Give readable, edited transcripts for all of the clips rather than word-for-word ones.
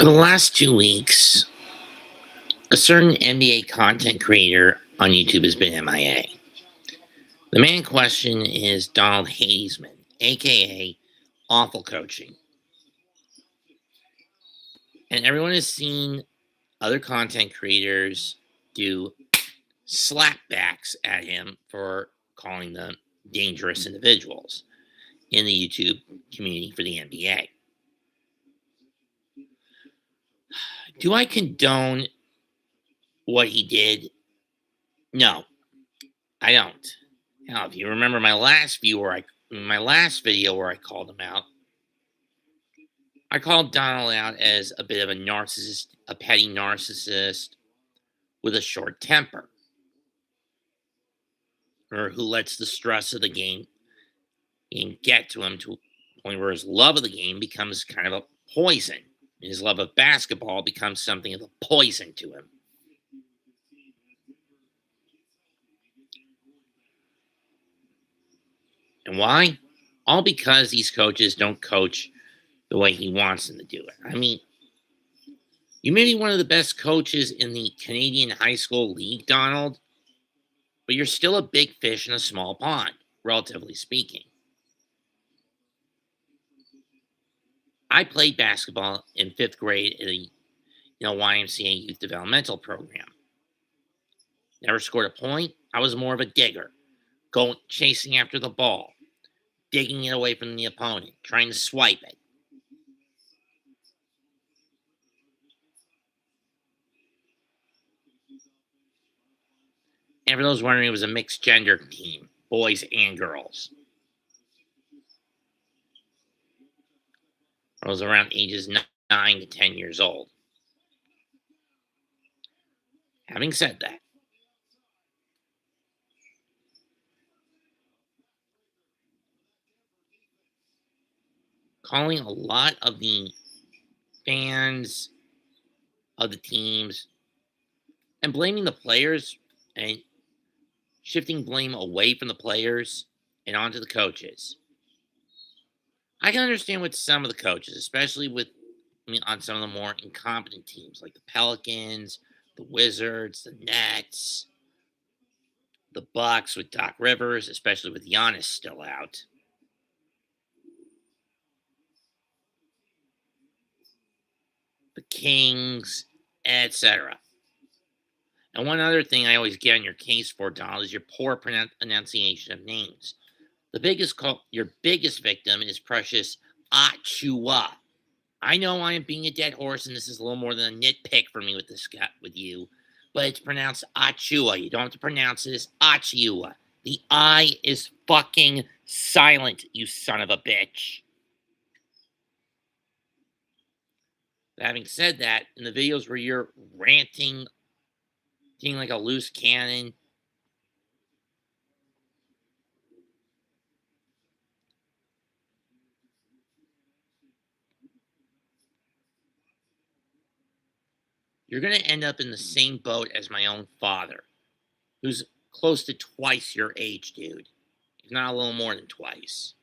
the last 2 weeks, a certain NBA content creator on YouTube has been MIA. The man in question is Donald Hazeman, aka Awful Coaching. And everyone has seen other content creators do slapbacks at him for calling them dangerous individuals in the YouTube community for the NBA. Do I condone what he did? No, I don't. Now, if you remember my last video where I called him out, I called Donald out as a bit of a narcissist, a petty narcissist with a short temper, or who lets the stress of the game get to him to a point where his love of the game becomes kind of a poison. His love of basketball becomes something of a poison to him. And why? All because these coaches don't coach the way he wants them to do it. I mean, you may be one of the best coaches in the Canadian high school league, Donald, but you're still a big fish in a small pond, relatively speaking. I played basketball in 5th grade at a YMCA youth developmental program. Never scored a point. I was more of a digger, going chasing after the ball, digging it away from the opponent, trying to swipe it. And for those wondering, it was a mixed gender team, boys and girls. I was around ages 9 to 10 years old. Having said that, calling a lot of the fans of the teams and blaming the players and shifting blame away from the players and onto the coaches. I can understand with some of the coaches, especially on some of the more incompetent teams like the Pelicans, the Wizards, the Nets, the Bucks with Doc Rivers, especially with Giannis still out. The Kings, etc. And one other thing I always get on your case for, Donald, is your poor pronunciation of names. Your biggest victim is Precious Achua. I know I am being a dead horse, and this is a little more than a nitpick for me with you, but it's pronounced Achua. You don't have to pronounce it as Achua. The I is fucking silent, you son of a bitch. But having said that, in the videos where you're ranting, being like a loose cannon, you're going to end up in the same boat as my own father, who's close to twice your age, dude. If not a little more than twice.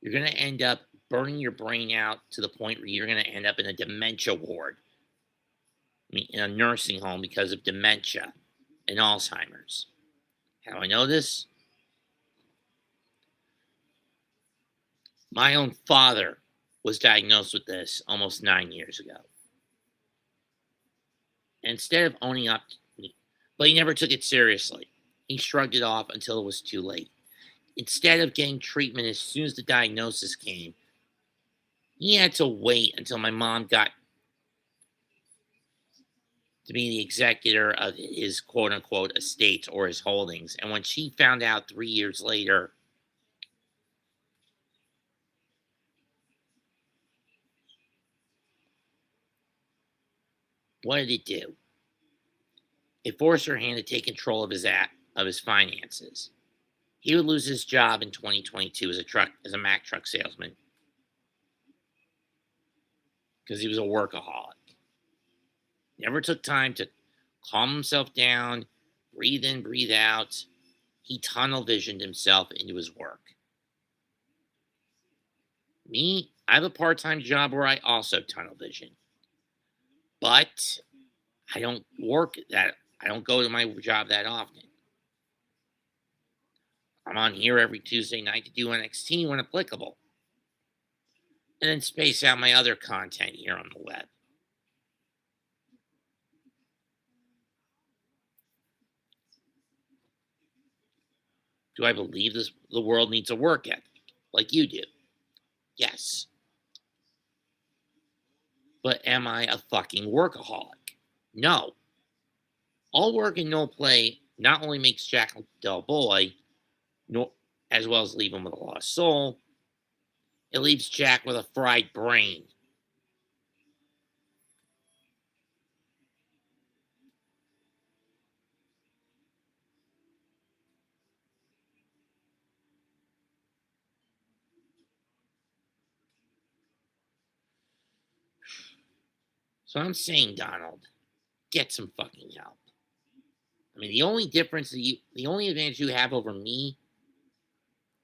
You're going to end up burning your brain out to the point where you're going to end up in a dementia ward. In a nursing home because of dementia and Alzheimer's. How do I know this? My own father was diagnosed with this almost 9 years ago. And instead of owning up to me, but he never took it seriously. He shrugged it off until it was too late. Instead of getting treatment as soon as the diagnosis came, he had to wait until my mom got to be the executor of his quote-unquote estates or his holdings. And when she found out 3 years later, what did it do? It forced her hand to take control of his finances. He would lose his job in 2022 as a Mack truck salesman because he was a workaholic. Never took time to calm himself down, breathe in, breathe out. He tunnel visioned himself into his work. Me, I have a part-time job where I also tunnel vision. but I don't work that. I don't go to my job that often. I'm on here every Tuesday night to do NXT when applicable, and then space out my other content here on the web. Do I believe the world needs a work ethic like you do? Yes. But am I a fucking workaholic? No. All work and no play not only makes Jack a dull boy, nor as well as leave him with a lost soul, it leaves Jack with a fried brain. So I'm saying, Donald, get some fucking help. I mean, the only advantage you have over me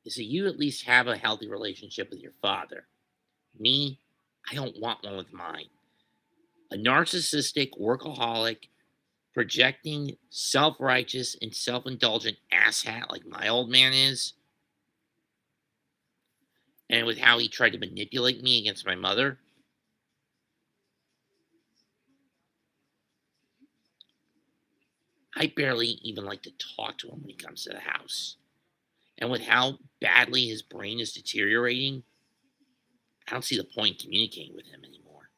is that you at least have a healthy relationship with your father. Me, I don't want one with mine. A narcissistic workaholic projecting self righteous and self indulgent asshat like my old man is, and with how he tried to manipulate me against my mother, I barely even like to talk to him when he comes to the house. And with how badly his brain is deteriorating, I don't see the point in communicating with him anymore.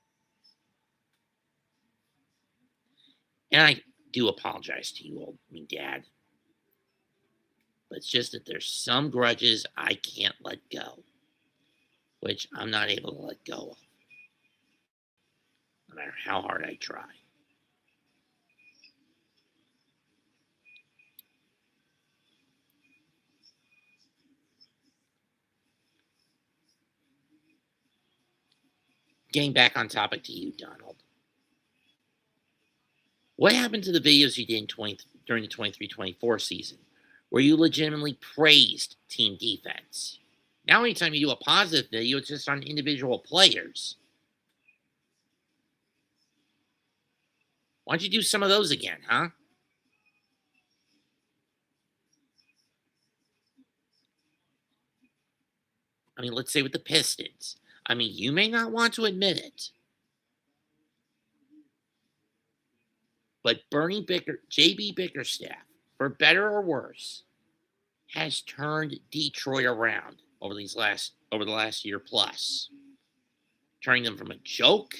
And I do apologize to you, dad, but it's just that there's some grudges I can't let go, which I'm not able to let go of, no matter how hard I try. Getting back on topic to you, Donald. What happened to the videos you did during the 23-24 season where you legitimately praised team defense? Now, anytime you do a positive video, it's just on individual players. Why don't you do some of those again, huh? I mean, let's say with the Pistons. I mean, you may not want to admit it, but JB Bickerstaff, for better or worse, has turned Detroit around over the last year plus, turning them from a joke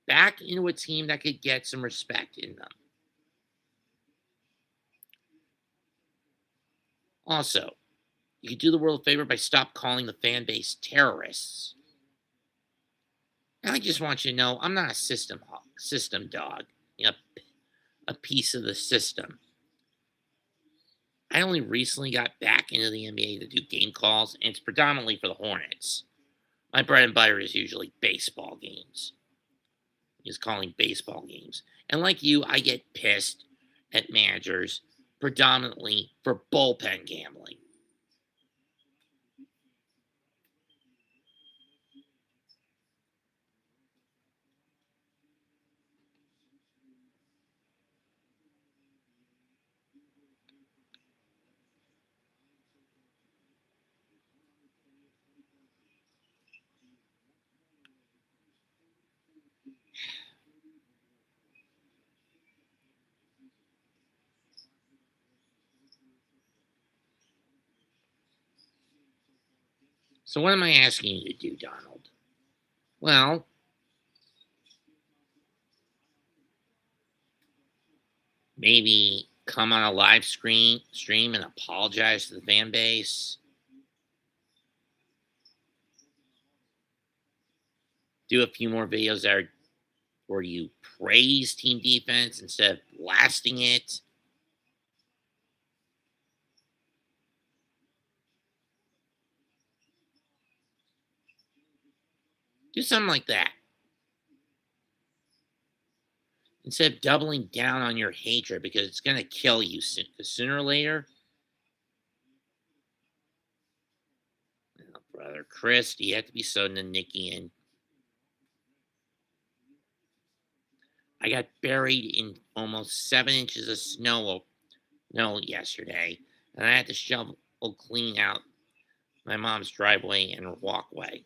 back into a team that could get some respect in them. Also, you could do the world a favor by stop calling the fan base terrorists. And I just want you to know I'm not a system dog, you know, a piece of the system. I only recently got back into the NBA to do game calls, and it's predominantly for the Hornets. My bread and butter is usually baseball games. Is calling baseball games. And like you, I get pissed at managers predominantly for bullpen gambling. So what am I asking you to do, Donald? Well, maybe come on a live stream and apologize to the fan base. Do a few more videos where you praise team defense instead of blasting it. Do something like that. Instead of doubling down on your hatred because it's going to kill you sooner or later. Oh, brother Chris, you have to be so nitpicky and I got buried in almost 7 inches of snow yesterday, and I had to shovel clean out my mom's driveway and her walkway.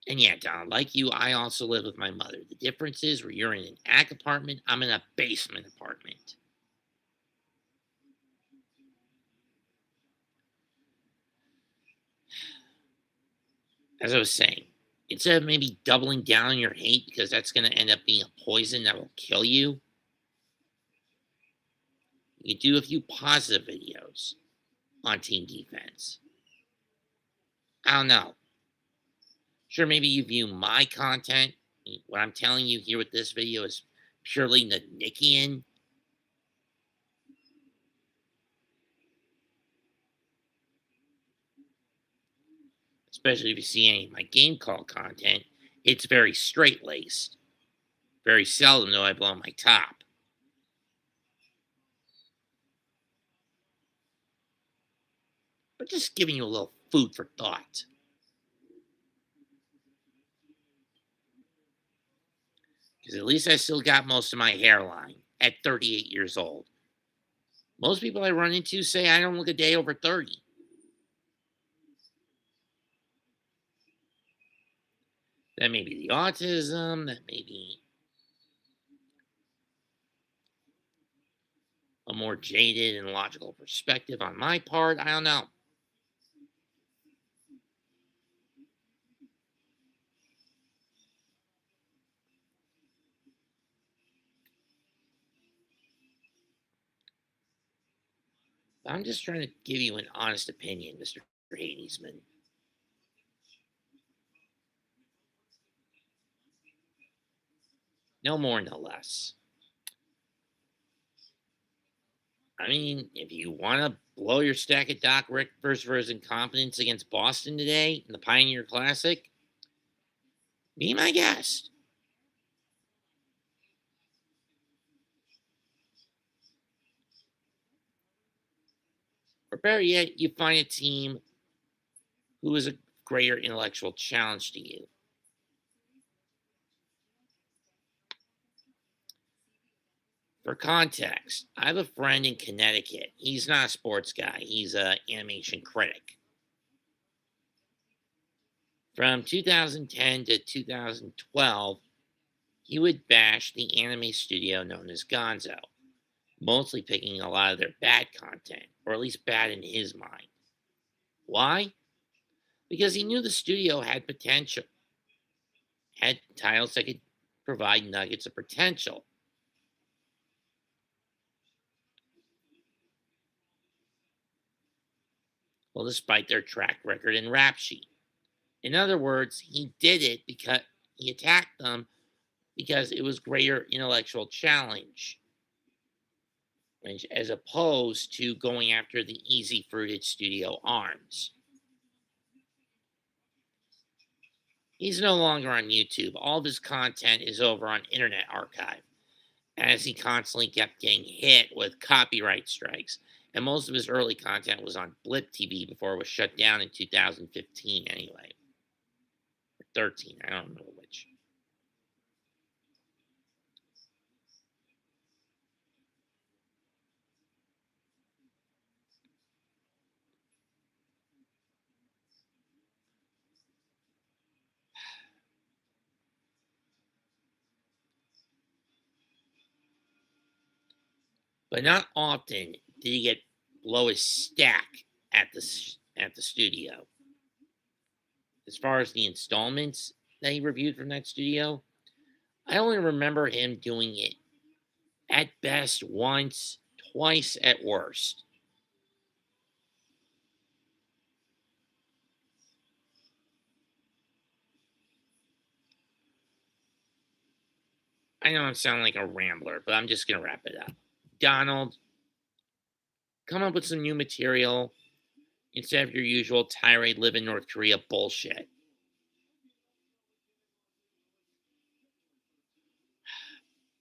And yeah, Don, like you, I also live with my mother. The difference is where you're in an attic apartment, I'm in a basement apartment. As I was saying, instead of maybe doubling down on your hate because that's going to end up being a poison that will kill you, you do a few positive videos on team defense. I don't know. Sure, maybe you view my content. What I'm telling you here with this video is purely Nickian, especially if you see any of my game call content. It's very straight laced. Very seldom do I blow my top. But just giving you a little food for thought. Because at least I still got most of my hairline at 38 years old. Most people I run into say I don't look a day over 30. That may be the autism, that may be a more jaded and logical perspective on my part. I don't know. I'm just trying to give you an honest opinion, Mr. Hades,man. No more, no less. I mean, if you want to blow your stack of Doc Rivers versus incompetence against Boston today in the Pioneer Classic, be my guest. Or better yet, you find a team who is a greater intellectual challenge to you. For context, I have a friend in Connecticut. He's not a sports guy, he's an animation critic. From 2010 to 2012, he would bash the anime studio known as Gonzo, mostly picking a lot of their bad content, or at least bad in his mind. Why? Because he knew the studio had potential, had titles that could provide nuggets of potential. Well, despite their track record and rap sheet. In other words, he did it because he attacked them because it was greater intellectual challenge as opposed to going after the easy fruited studio arms. He's no longer on YouTube. All of his content is over on Internet Archive, as he constantly kept getting hit with copyright strikes. And most of his early content was on Blip TV before it was shut down in 2015 anyway. Or 13, I don't remember which. But not often did he get below his stack at the studio. As far as the installments that he reviewed from that studio, I only remember him doing it at best once, twice at worst. I know I'm sounding like a rambler, but I'm just going to wrap it up. Donald, come up with some new material instead of your usual tirade live in North Korea bullshit.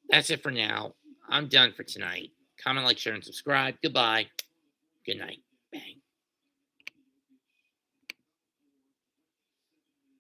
That's it for now. I'm done for tonight. Comment, like, share, and subscribe. Goodbye. Good night. Bang.